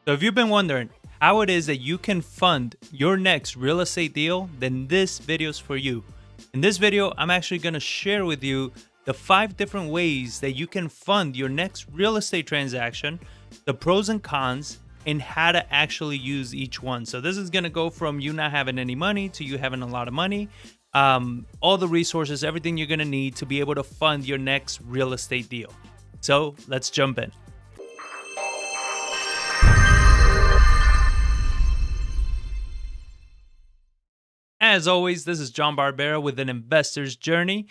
So if you've been wondering how it is that you can fund your next real estate deal, then this video is for you. In this video, I'm actually going to share with you the 5 different ways that you can fund your next real estate transaction, the pros and cons, and how to actually use each one. So this is going to go from you not having any money to you having a lot of money, all the resources, everything you're going to need to be able to fund your next real estate deal. So let's jump in. As always, this is John Barbera with an investor's journey,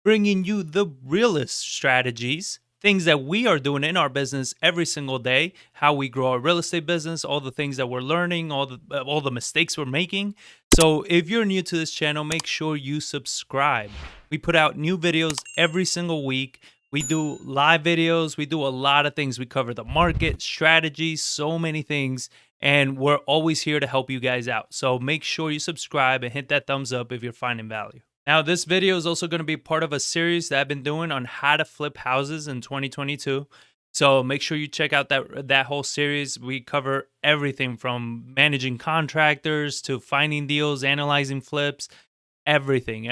bringing you the realest strategies, things that we are doing in our business every single day, how we grow our real estate business, all the things that we're learning, all the mistakes we're making. So if you're new to this channel, make sure you subscribe. We put out new videos every single week. We do live videos. We do a lot of things. We cover the market, strategies, so many things. And we're always here to help you guys out. So make sure you subscribe and hit that thumbs up if you're finding value. Now, this video is also going to be part of a series that I've been doing on how to flip houses in 2022. So make sure you check out that whole series. We cover everything from managing contractors to finding deals, analyzing flips, everything.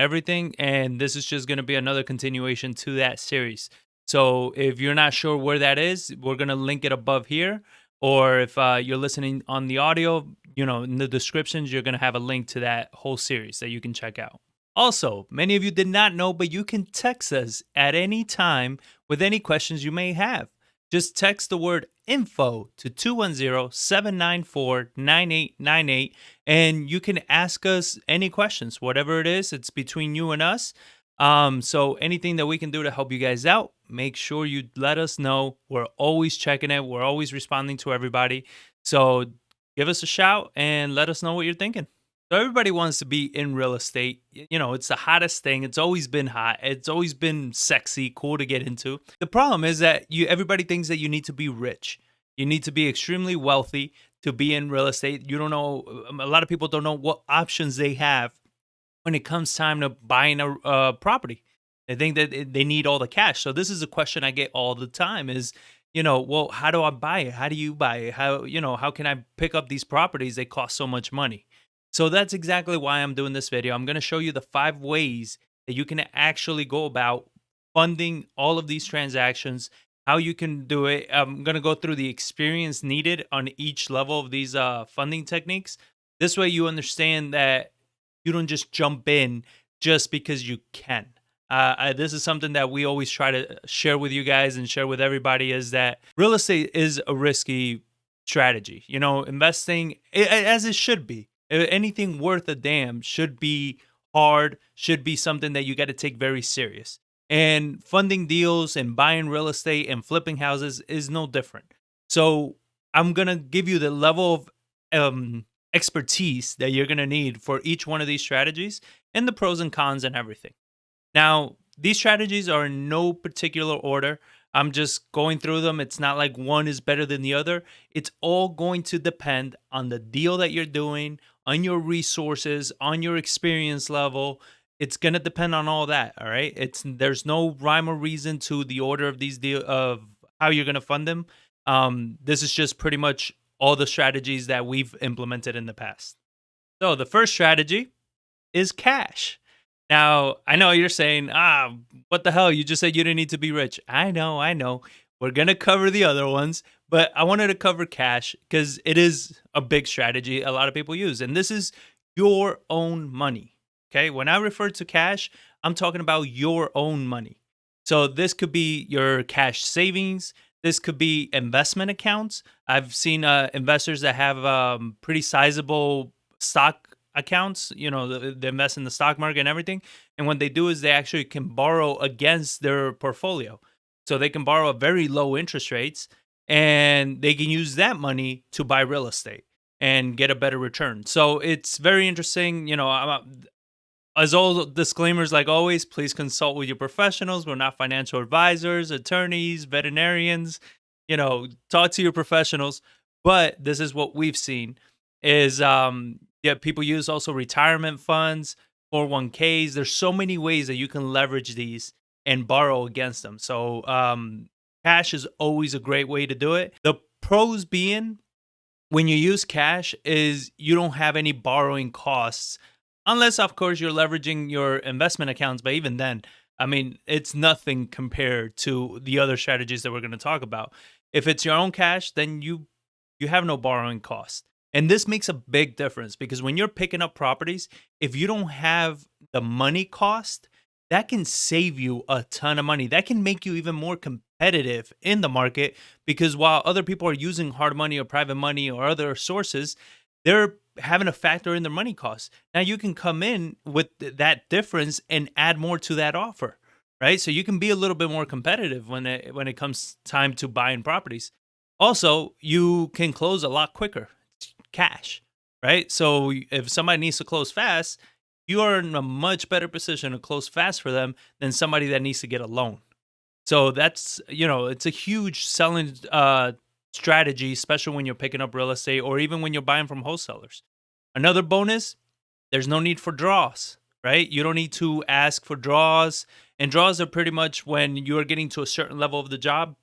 And this is just going to be another continuation to that series. So if you're not sure where that is, we're going to link it above here. Or if you're listening on the audio, in the descriptions, you're going to have a link to that whole series that you can check out. Also, many of you did not know, but you can text us at any time with any questions you may have. Just text the word info to 210-794-9898, and you can ask us any questions, whatever it is. It's between you and us. So anything that we can do to help you guys out, make sure you let us know. We're always checking it. We're always responding to everybody. So give us a shout and let us know what you're thinking. So everybody wants to be in real estate. It's the hottest thing. It's always been hot. It's always been sexy, cool to get into. The problem is that everybody thinks that you need to be rich. You need to be extremely wealthy to be in real estate. You don't know. A lot of people don't know what options they have when it comes time to buying a property. They think that they need all the cash. So this is a question I get all the time is, well, how do I buy it? How do you buy it? How can I pick up these properties? They cost so much money. So that's exactly why I'm doing this video. I'm going to show you the 5 ways that you can actually go about funding all of these transactions, how you can do it. I'm going to go through the experience needed on each level of these funding techniques. This way you understand that you don't just jump in just because you can. This is something that we always try to share with you guys and share with everybody is that real estate is a risky strategy. Investing, as it should be. Anything worth a damn should be hard, should be something that you got to take very serious. And funding deals and buying real estate and flipping houses is no different. So I'm going to give you the level of expertise that you're going to need for each one of these strategies and the pros and cons and everything. Now, these strategies are in no particular order. I'm just going through them. It's not like one is better than the other. It's all going to depend on the deal that you're doing, on your resources, on your experience level. It's going to depend on all that, all right? There's no rhyme or reason to the order of these of how you're going to fund them. This is just pretty much all the strategies that we've implemented in the past. So the first strategy is cash. Now, I know you're saying, what the hell? You just said you didn't need to be rich. I know. We're going to cover the other ones, but I wanted to cover cash because it is a big strategy a lot of people use. And this is your own money, okay? When I refer to cash, I'm talking about your own money. So this could be your cash savings. This could be investment accounts. I've seen investors that have pretty sizable stock accounts, they invest in the stock market and everything. And what they do is they actually can borrow against their portfolio. So they can borrow at very low interest rates and they can use that money to buy real estate and get a better return. So it's very interesting. As all disclaimers, like always, please consult with your professionals. We're not financial advisors, attorneys, veterinarians, talk to your professionals. But this is what we've seen is, people use also retirement funds, 401ks. There's so many ways that you can leverage these and borrow against them. So cash is always a great way to do it. The pros being when you use cash is you don't have any borrowing costs unless of course you're leveraging your investment accounts, but even then, I mean, it's nothing compared to the other strategies that we're going to talk about. If it's your own cash, then you have no borrowing costs. And this makes a big difference because when you're picking up properties, if you don't have the money cost, that can save you a ton of money. That can make you even more competitive in the market because while other people are using hard money or private money or other sources, they're having a factor in their money costs. Now you can come in with that difference and add more to that offer, right? So you can be a little bit more competitive when it comes time to buying properties. Also, you can close a lot quicker. It's cash, right? So if somebody needs to close fast, you are in a much better position to close fast for them than somebody that needs to get a loan. So that's, it's a huge selling strategy, especially when you're picking up real estate or even when you're buying from wholesalers. Another bonus, there's no need for draws, right? You don't need to ask for draws. And draws are pretty much when you're getting to a certain level of the job,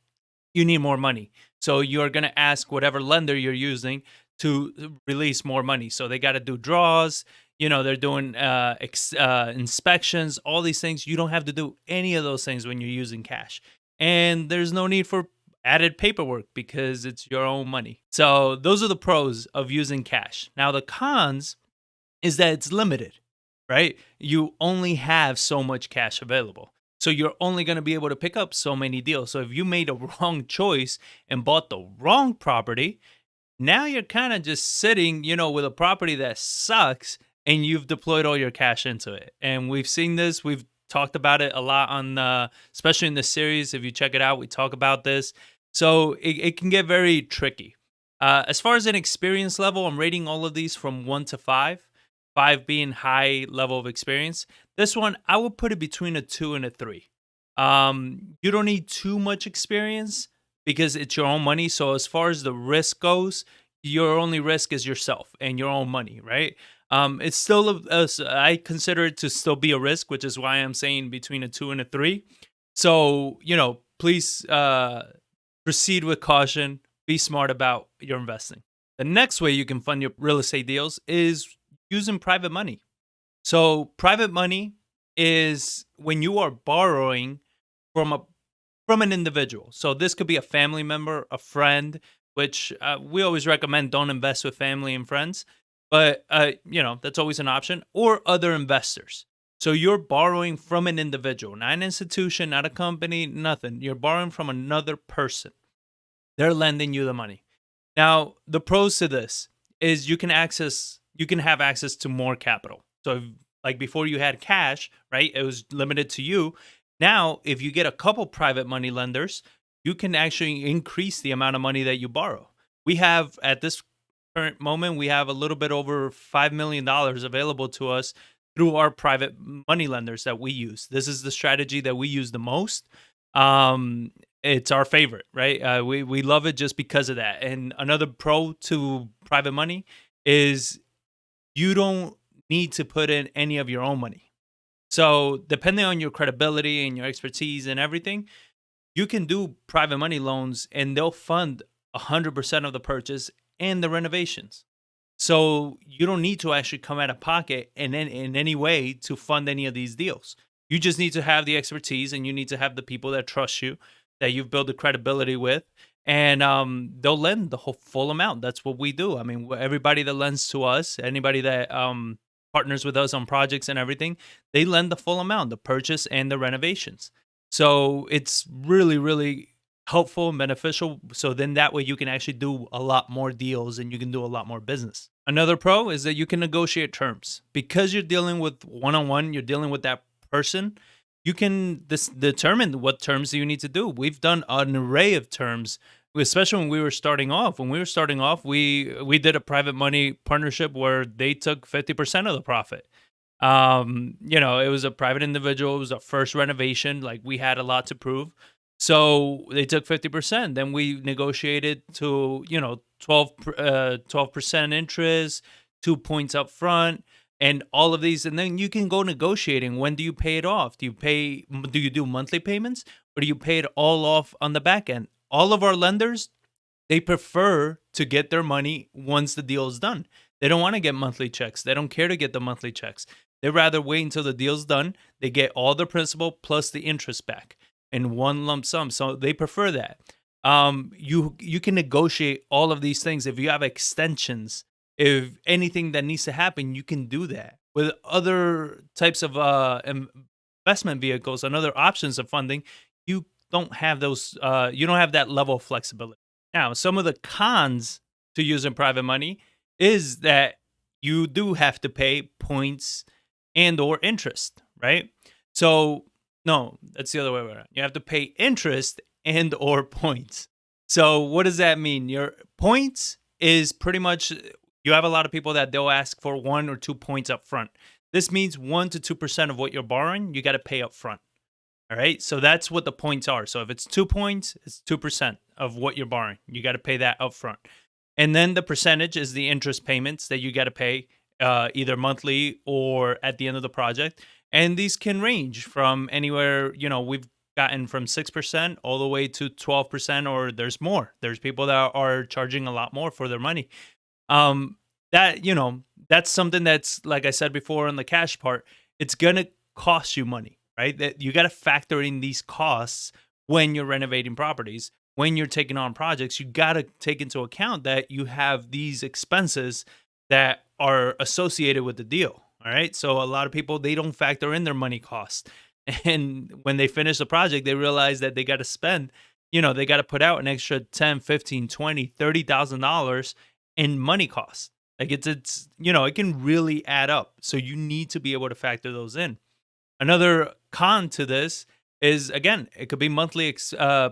you need more money. So you're going to ask whatever lender you're using to release more money. So they got to do draws. They're doing inspections, all these things. You don't have to do any of those things when you're using cash. And there's no need for added paperwork because it's your own money. So those are the pros of using cash. Now, the cons is that it's limited, right? You only have so much cash available. So you're only going to be able to pick up so many deals. So if you made a wrong choice and bought the wrong property, now you're kind of just sitting, with a property that sucks and you've deployed all your cash into it. And we've seen this. We've talked about it a lot on, especially in the series. If you check it out, we talk about this. So it can get very tricky. As far as an experience level, I'm rating all of these from 1 to 5. 5 being high level of experience. This one, I would put it between a 2 and a 3. You don't need too much experience because it's your own money. So as far as the risk goes, your only risk is yourself and your own money, right? It's still, I consider it to still be a risk, which is why I'm saying between a 2 and a 3. So, please proceed with caution. Be smart about your investing. The next way you can fund your real estate deals is using private money. So private money is when you are borrowing from an individual. So this could be a family member, a friend, which we always recommend don't invest with family and friends, but that's always an option, or other investors. So you're borrowing from an individual, not an institution, not a company, nothing. You're borrowing from another person. They're lending you the money. Now, the pros to this is you can have access to more capital. So like before you had cash, right? It was limited to you. Now, if you get a couple private money lenders, you can actually increase the amount of money that you borrow. We have at this current moment, we have a little bit over $5 million available to us through our private money lenders that we use. This is the strategy that we use the most. It's our favorite, right? We love it just because of that. And another pro to private money is you don't need to put in any of your own money. So depending on your credibility and your expertise and everything, you can do private money loans and they'll fund 100% of the purchase and the renovations. So you don't need to actually come out of pocket in any way to fund any of these deals. You just need to have the expertise and you need to have the people that trust you, that you've built the credibility with, and they'll lend the whole full amount. That's what we do. I mean, everybody that lends to us, anybody that partners with us on projects and everything, they lend the full amount, the purchase and the renovations. So it's really, really helpful and beneficial. So then that way you can actually do a lot more deals and you can do a lot more business. Another pro is that you can negotiate terms. Because you're dealing with one-on-one, you're dealing with that person, you can determine what terms you need to do. We've done an array of terms, especially when we were starting off. When we were starting off, we did a private money partnership where they took 50% of the profit. It was a private individual. It was a first renovation. Like we had a lot to prove. So they took 50%. Then we negotiated to, 12% interest, 2 points up front, and all of these. And then you can go negotiating. When do you pay it off? Do you do monthly payments or do you pay it all off on the back end? All of our lenders, They prefer to get their money once the deal is done. They don't want to get monthly checks. They don't care to get the monthly checks. They rather wait until the deal's done. They get all the principal plus the interest back in one lump sum. So they prefer that. You can negotiate all of these things. If you have extensions, if anything that needs to happen, you can do that. With other types of investment vehicles and other options of funding, you don't have those. You don't have that level of flexibility. Now, some of the cons to using private money is that you do have to pay points and or interest, right? So, no, that's the other way around. You have to pay interest and or points. So, what does that mean? Your points is pretty much you have a lot of people that they'll ask for 1 or 2 points up front. This means 1 to 2% of what you're borrowing, you got to pay up front. All right. So that's what the points are. So if it's 2 points, it's 2% of what you're borrowing. You got to pay that upfront. And then the percentage is the interest payments that you got to pay either monthly or at the end of the project. And these can range from anywhere, we've gotten from 6% all the way to 12%, or there's more. There's people that are charging a lot more for their money. That's something that's, like I said before on the cash part, it's going to cost you money, right? That you got to factor in these costs when you're renovating properties, when you're taking on projects. You got to take into account that you have these expenses that are associated with the deal. All right. So a lot of people, they don't factor in their money costs. And when they finish the project, they realize that they got to spend, they got to put out an extra 10, 15, 20, $30,000 in money costs. Like it's it can really add up. So you need to be able to factor those in. Another con to this is, again, it could be monthly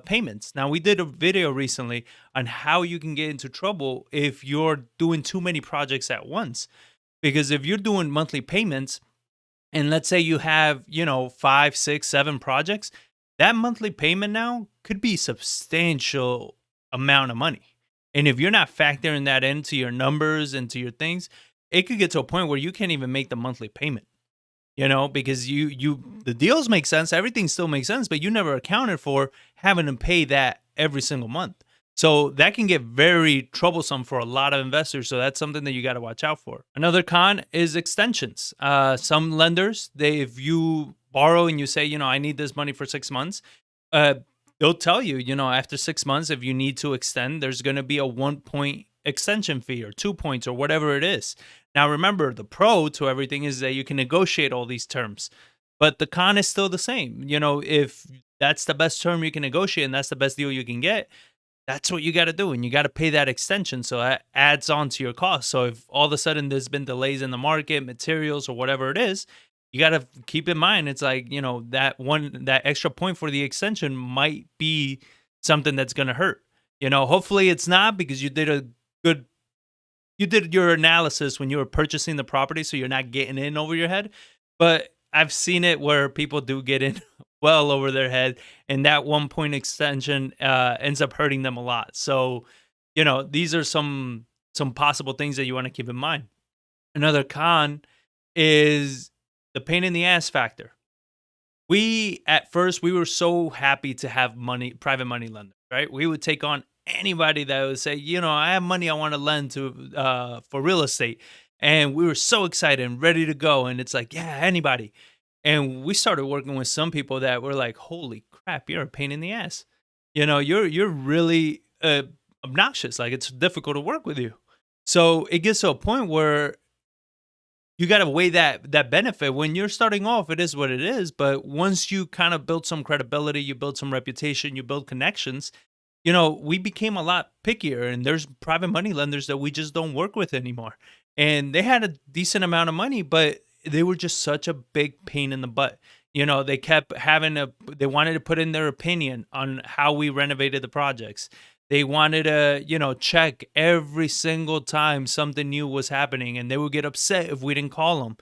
payments. Now, we did a video recently on how you can get into trouble if you're doing too many projects at once. Because if you're doing monthly payments, and let's say you have, 5, 6, 7 projects, that monthly payment now could be substantial amount of money. And if you're not factoring that into your numbers, into your things, it could get to a point where you can't even make the monthly payment. Because the deals make sense, everything still makes sense, but you never accounted for having to pay that every single month. So that can get very troublesome for a lot of investors. So that's something that you got to watch out for. Another con is extensions. Some lenders, if you borrow and you say, I need this money for 6 months, they'll tell you, after 6 months, if you need to extend, there's going to be a 1 point extension fee or 2 points or whatever it is. Now, remember, the pro to everything is that you can negotiate all these terms, but the con is still the same. If that's the best term you can negotiate and that's the best deal you can get, that's what you got to do. And you got to pay that extension. So that adds on to your cost. So if all of a sudden there's been delays in the market, materials or whatever it is, you got to keep in mind, it's like, that extra point for the extension might be something that's going to hurt. Hopefully it's not, because you did your analysis when you were purchasing the property, so you're not getting in over your head. But I've seen it where people do get in well over their head, and that 1 point extension ends up hurting them a lot. So, these are some possible things that you want to keep in mind. Another con is the pain in the ass factor. At first, we were so happy to have private money lenders, right? We would take on anybody that would say, I have money I want to lend to for real estate. And we were so excited and ready to go. And it's like, yeah, anybody. And we started working with some people that were like, holy crap, you're a pain in the ass. You're really obnoxious. Like, it's difficult to work with you. So it gets to a point where you got to weigh that benefit. When you're starting off, it is what it is. But once you kind of build some credibility, you build some reputation, you build connections, we became a lot pickier. And there's private money lenders that we just don't work with anymore. And they had a decent amount of money, but they were just such a big pain in the butt. They kept they wanted to put in their opinion on how we renovated the projects. They wanted to, check every single time something new was happening, and they would get upset if we didn't call them.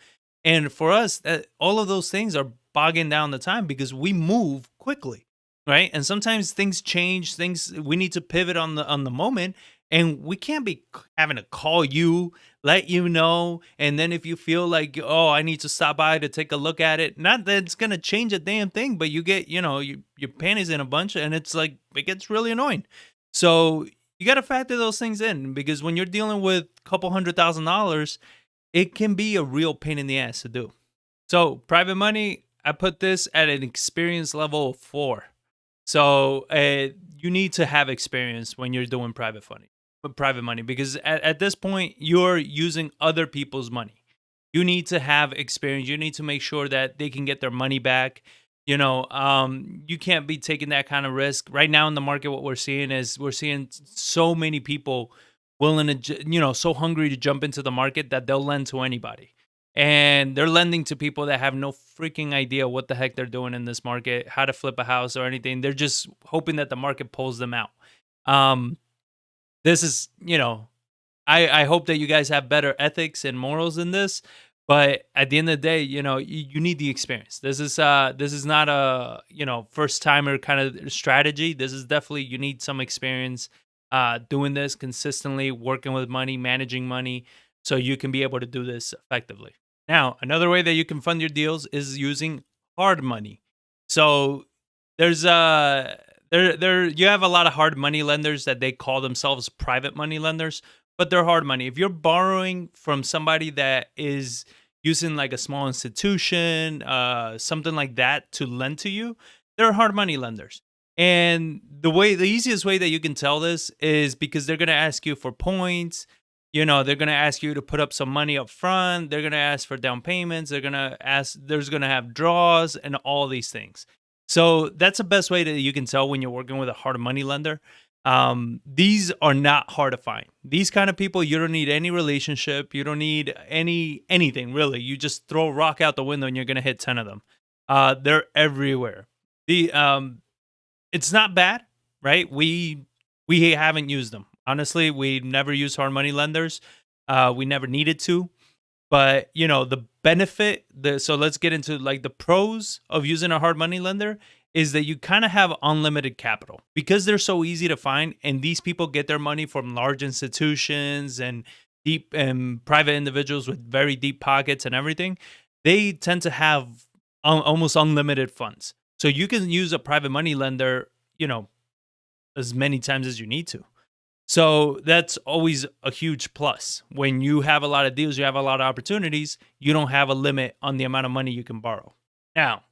And for us, all of those things are bogging down the time because we move quickly, right? And sometimes things change, we need to pivot on the moment, and we can't be having to call you, let you know, and then if you feel like, oh, I need to stop by to take a look at it, not that it's gonna change a damn thing, but you get, your panties in a bunch, and it's like, it gets really annoying. So you got to factor those things in because when you're dealing with a couple $100,000, it can be a real pain in the ass to do. So, private money, I put this at an experience level of 4. So, you need to have experience when you're doing private money, because at this point you're using other people's money. You need to have experience. You need to make sure that they can get their money back. You can't be taking that kind of risk right now in the market. What we're seeing is we're seeing so many people willing to, so hungry to jump into the market that they'll lend to anybody. And they're lending to people that have no freaking idea what the heck they're doing in this market, how to flip a house or anything. They're just hoping that the market pulls them out. Um, this is, I hope that you guys have better ethics and morals in this. But at the end of the day, you need the experience. This is not a first timer kind of strategy. This is definitely you need some experience doing this consistently, working with money, managing money, so you can be able to do this effectively. Now, another way that you can fund your deals is using hard money. So there's there you have a lot of hard money lenders that they call themselves private money lenders, but they're hard money. If you're borrowing from somebody that is using like a small institution, something like that to lend to you, they're hard money lenders. And the easiest way that you can tell this is because they're going to ask you for points. They're going to ask you to put up some money up front. They're going to ask for down payments. There's going to have draws and all these things. So that's the best way that you can tell when you're working with a hard money lender. These are not hard to find. These kind of people, you don't need any relationship. You don't need anything really. You just throw a rock out the window and you're going to hit 10 of them. They're everywhere. It's not bad, right? We haven't used them. Honestly, we never used hard money lenders. We never needed to. But the benefit, so let's get into like the pros of using a hard money lender is that you kind of have unlimited capital because they're so easy to find, and these people get their money from large institutions and deep and private individuals with very deep pockets and everything. They tend to have almost unlimited funds, so you can use a private money lender, as many times as you need to. So that's always a huge plus. When you have a lot of deals, you have a lot of opportunities, you don't have a limit on the amount of money you can borrow. Now,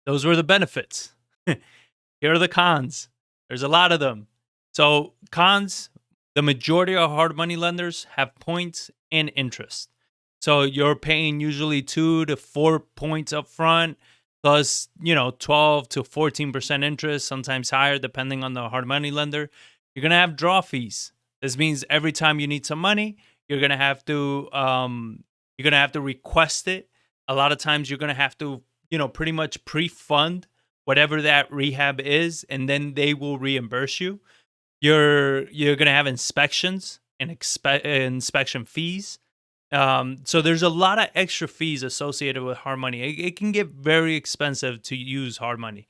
those were the benefits. Here are the cons. There's a lot of them. So, cons, the majority of hard money lenders have points and interest. So, you're paying usually 2 to 4 points up front plus, 12 to 14% interest, sometimes higher depending on the hard money lender. You're going to have draw fees. This means every time you need some money, you're going to have to request it. A lot of times you're going to have to, pretty much pre-fund whatever that rehab is, and then they will reimburse you. You're going to have inspections and inspection fees. So there's a lot of extra fees associated with hard money. It can get very expensive to use hard money.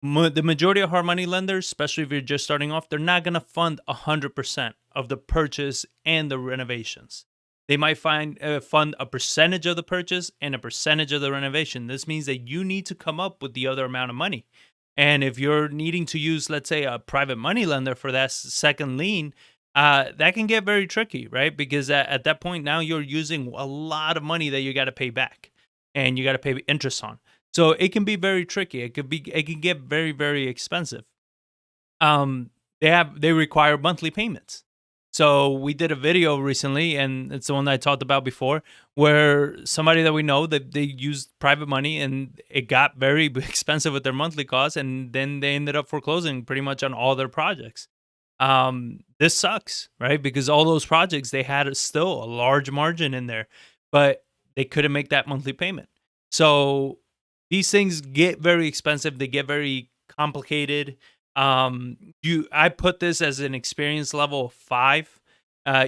The majority of hard money lenders, especially if you're just starting off, they're not going to fund 100% of the purchase and the renovations. They might fund a percentage of the purchase and a percentage of the renovation. This means that you need to come up with the other amount of money. And if you're needing to use, let's say, a private money lender for that second lien, that can get very tricky, right? Because at that point now you're using a lot of money that you got to pay back and you got to pay interest on. So it can be very tricky. It can get very, very expensive. They require monthly payments. So we did a video recently, and it's the one that I talked about before, where somebody that we know that they used private money and it got very expensive with their monthly costs, and then they ended up foreclosing pretty much on all their projects. This sucks, right? Because all those projects, they had still a large margin in there, but they couldn't make that monthly payment. So these things get very expensive. They get very complicated. I put this as an experience level of 5.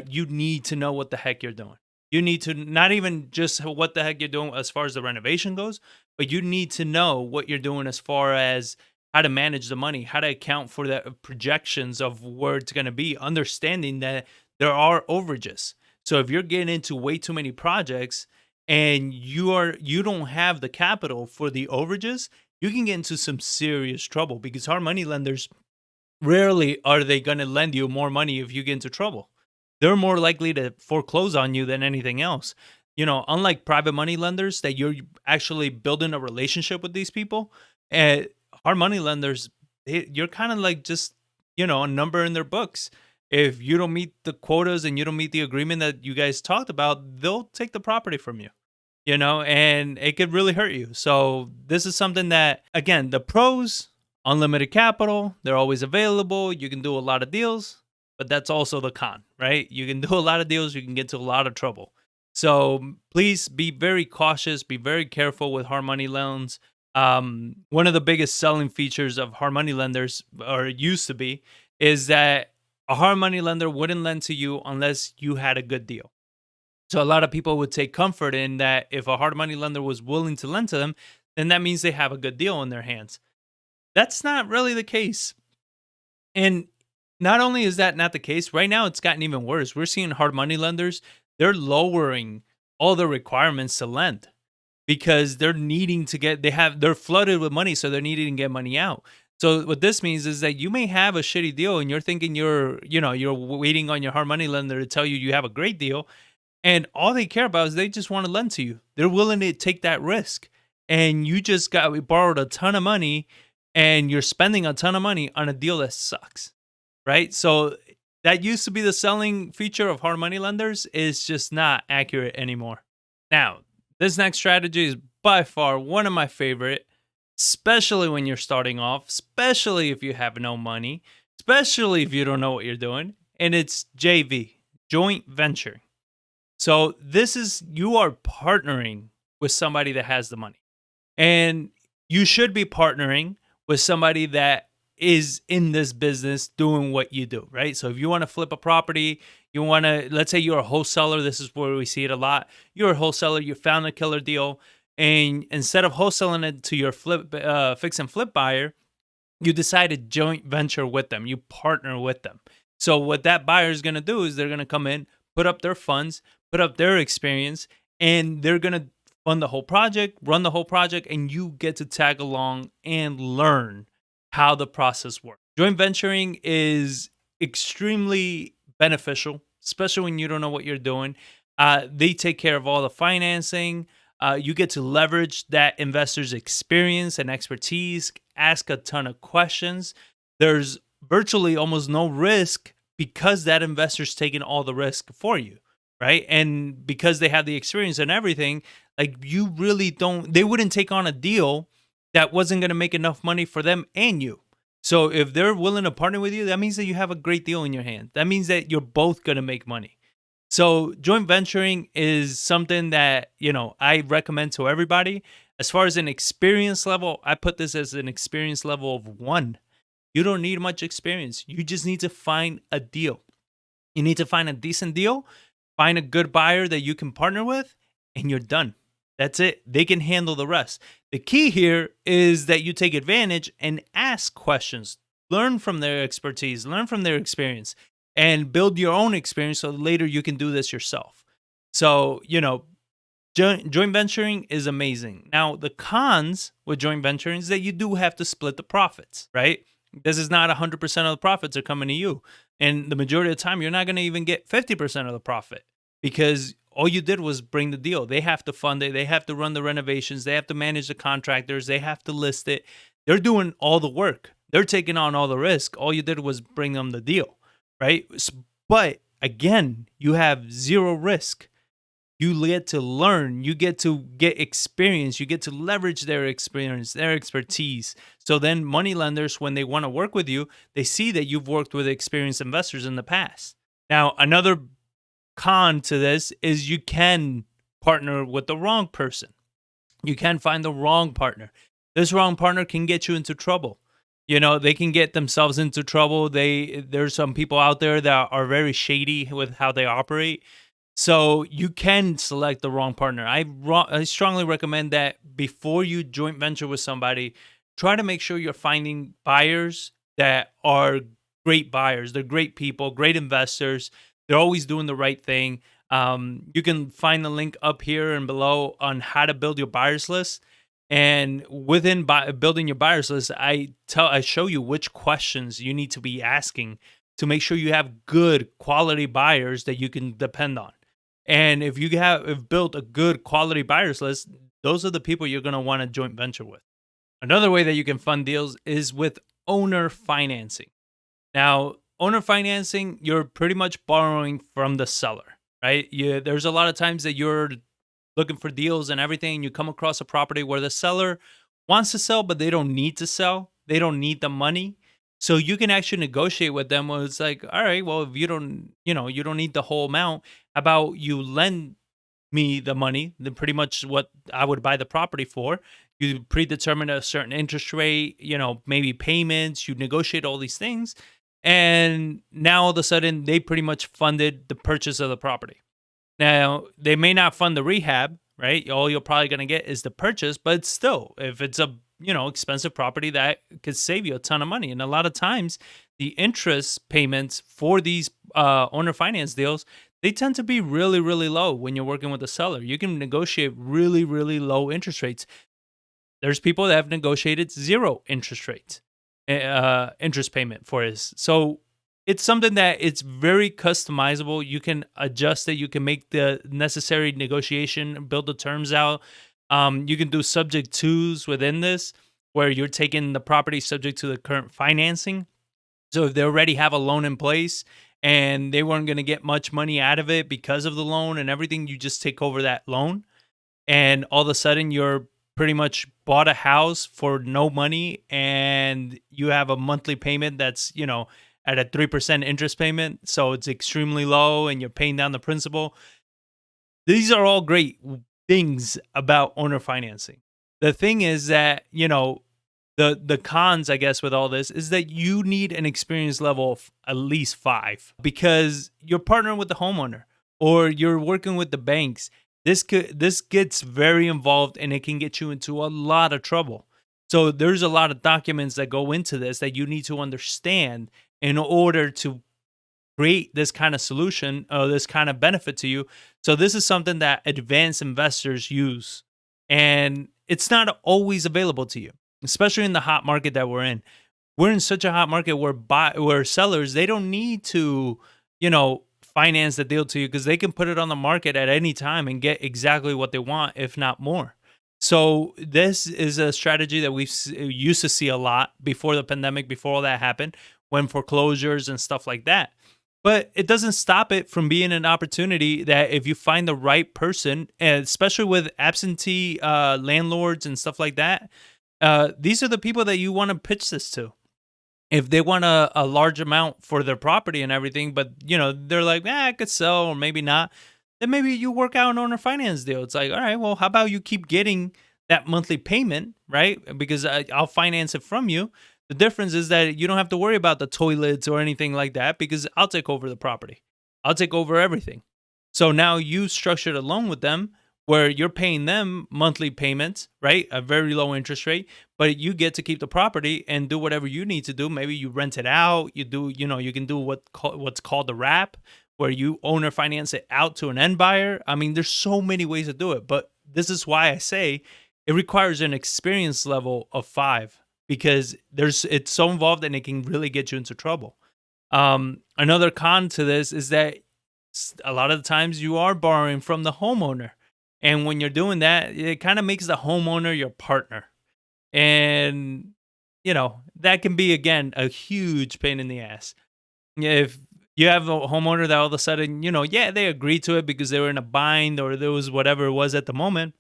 You need to know what the heck you're doing. You need to not even just what the heck you're doing as far as the renovation goes, but you need to know what you're doing as far as how to manage the money, how to account for the projections of where it's going to be, understanding that there are overages. So if you're getting into way too many projects and you don't have the capital for the overages, you can get into some serious trouble because hard money lenders rarely are they going to lend you more money if you get into trouble. They're more likely to foreclose on you than anything else. Unlike private money lenders that you're actually building a relationship with these people, and hard money lenders, you're kind of like just, a number in their books. If you don't meet the quotas and you don't meet the agreement that you guys talked about, they'll take the property from you, and it could really hurt you. So this is something that, again, the pros: unlimited capital, they're always available, you can do a lot of deals, but that's also the con, right? You can do a lot of deals, you can get to a lot of trouble. So please be very cautious, be very careful with hard money loans. One of the biggest selling features of hard money lenders, or it used to be, is that a hard money lender wouldn't lend to you unless you had a good deal. So a lot of people would take comfort in that if a hard money lender was willing to lend to them, then that means they have a good deal in their hands. That's not really the case. And not only is that not the case, right now it's gotten even worse. We're seeing hard money lenders, they're lowering all the requirements to lend because they're needing to they're flooded with money, so they're needing to get money out. So what this means is that you may have a shitty deal and you're thinking you're waiting on your hard money lender to tell you you have a great deal, and all they care about is they just want to lend to you. They're willing to take that risk. And you just borrowed a ton of money and you're spending a ton of money on a deal that sucks. Right? So that used to be the selling feature of hard money lenders, is just not accurate anymore. Now, this next strategy is by far one of my favorite, especially when you're starting off, especially if you have no money, especially if you don't know what you're doing, and it's JV, joint venture. So this is, you are partnering with somebody that has the money. And you should be partnering with somebody that is in this business doing what you do, right? So if you want to flip a property, let's say you're a wholesaler, this is where we see it a lot. You're a wholesaler, you found a killer deal, and instead of wholesaling it to your fix and flip buyer, you decide to joint venture with them. You partner with them. So what that buyer is going to do is they're going to come in, put up their funds, put up their experience, and they're going to fund the whole project, run the whole project, and you get to tag along and learn how the process works. Joint venturing is extremely beneficial, especially when you don't know what you're doing. They take care of all the financing. You get to leverage that investor's experience and expertise, ask a ton of questions. There's virtually almost no risk because that investor's taking all the risk for you, right? And because they have the experience and everything, like, you really they wouldn't take on a deal that wasn't going to make enough money for them and you. So if they're willing to partner with you, that means that you have a great deal in your hand. That means that you're both going to make money. So joint venturing is something that, I recommend to everybody. As far as an experience level, I put this as an experience level of 1. You don't need much experience. You just need to find a deal. You need to find a decent deal, find a good buyer that you can partner with, and you're done. That's it. They can handle the rest. The key here is that you take advantage and ask questions. Learn from their expertise, learn from their experience, and build your own experience so later you can do this yourself. So, joint venturing is amazing. Now, the cons with joint venturing is that you do have to split the profits, right? This is not 100% of the profits are coming to you. And the majority of the time, you're not going to even get 50% of the profit because all you did was bring the deal. They have to fund it. They have to run the renovations. They have to manage the contractors. They have to list it. They're doing all the work. They're taking on all the risk. All you did was bring them the deal, right? But again, you have zero risk. You get to learn. You get to get experience. You get to leverage their experience, their expertise. So then money lenders, when they want to work with you, they see that you've worked with experienced investors in the past. Now, another con to this is you can partner with the wrong person. You can find the wrong partner. This wrong partner can get you into trouble. They can get themselves into trouble. There's some people out there that are very shady with how they operate. So you can select the wrong partner. I strongly recommend that before you joint venture with somebody, try to make sure you're finding buyers that are great buyers. They're great people, great investors. They're always doing the right thing. You can find the link up here and below on how to build your buyers list. And within building your buyers list, I show you which questions you need to be asking to make sure you have good quality buyers that you can depend on. And if built a good quality buyers list, those are the people you're going to want to joint venture with. Another way that you can fund deals is with owner financing. Now, owner financing, you're pretty much borrowing from the seller, right? There's a lot of times that you're looking for deals and everything, and you come across a property where the seller wants to sell, but they don't need to sell. They don't need the money. So you can actually negotiate with them where it's like, all right, well, if you don't need the whole amount, how about you lend me the money, then pretty much what I would buy the property for. You predetermine a certain interest rate, maybe payments, you negotiate all these things. And now all of a sudden they pretty much funded the purchase of the property. Now, they may not fund the rehab, right? All you're probably going to get is the purchase, but still, if it's a, expensive property, that could save you a ton of money. And a lot of times the interest payments for these owner finance deals, they tend to be really, really low when you're working with a seller. You can negotiate really, really low interest rates. There's people that have negotiated zero interest rates, interest payment for this. So it's something that it's very customizable. You can adjust it. You can make the necessary negotiation, build the terms out. You can do subject twos within this, where you're taking the property subject to the current financing. So if they already have a loan in place and they weren't going to get much money out of it because of the loan and everything, you just take over that loan, and all of a sudden you're pretty much bought a house for no money, and you have a monthly payment that's, at a 3% interest payment. So it's extremely low and you're paying down the principal. These are all great things about owner financing. The thing is that, the cons, I guess, with all this is that you need an experience level of at least 5, because you're partnering with the homeowner or you're working with the banks. This gets very involved and it can get you into a lot of trouble. So there's a lot of documents that go into this that you need to understand in order to create this kind of solution or this kind of benefit to you. So this is something that advanced investors use, and it's not always available to you, especially in the hot market that we're in. We're in such a hot market where sellers, they don't need to, finance the deal to you, because they can put it on the market at any time and get exactly what they want, if not more. So this is a strategy that we used to see a lot before the pandemic, before all that happened, when foreclosures and stuff like that. But it doesn't stop it from being an opportunity that if you find the right person, and especially with absentee landlords and stuff like that, these are the people that you want to pitch this to. If they want a large amount for their property and everything, but they're like, I could sell or maybe not, then maybe you work out an owner finance deal. It's like, all right, well, how about you keep getting that monthly payment, right? Because I'll finance it from you. The difference is that you don't have to worry about the toilets or anything like that, because I'll take over the property. I'll take over everything. So now you structured a loan with them where you're paying them monthly payments, right? A very low interest rate, but you get to keep the property and do whatever you need to do. Maybe you rent it out. You can do what's called the wrap, where you owner finance it out to an end buyer. I mean, there's so many ways to do it, but this is why I say it requires an experience level of 5, because it's so involved and it can really get you into trouble. Another con to this is that a lot of the times you are borrowing from the homeowner. And when you're doing that, it kind of makes the homeowner your partner. And, that can be, again, a huge pain in the ass. If you have a homeowner that all of a sudden, they agreed to it because they were in a bind or there was whatever it was at the moment.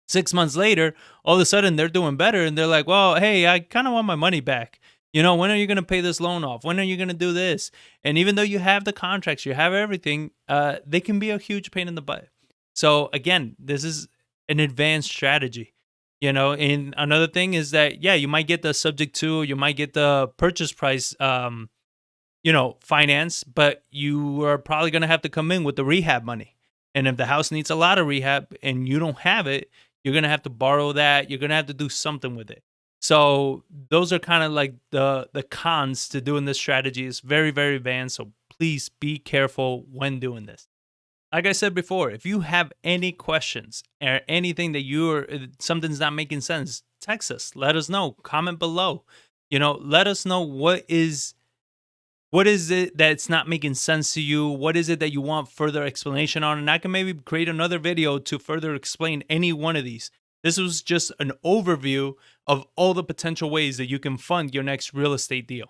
6 months later, all of a sudden they're doing better and they're like, well, hey, I kind of want my money back. When are you going to pay this loan off? When are you going to do this? And even though you have the contracts, you have everything, they can be a huge pain in the butt. So again, this is an advanced strategy, and another thing is that, you might get the subject to, you might get the purchase price, finance, but you are probably going to have to come in with the rehab money. And if the house needs a lot of rehab and you don't have it, you're going to have to borrow that. You're going to have to do something with it. So those are kind of like the cons to doing this strategy. It's very, very advanced. So please be careful when doing this. Like I said before, if you have any questions or anything that something's not making sense, text us. Let us know. Comment below. Let us know what is it that's not making sense to you? What is it that you want further explanation on? And I can maybe create another video to further explain any one of these. This was just an overview of all the potential ways that you can fund your next real estate deal.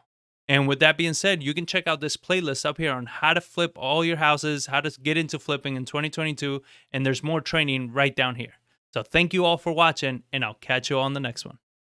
And with that being said, you can check out this playlist up here on how to flip all your houses, how to get into flipping in 2022. And there's more training right down here. So thank you all for watching, and I'll catch you on the next one.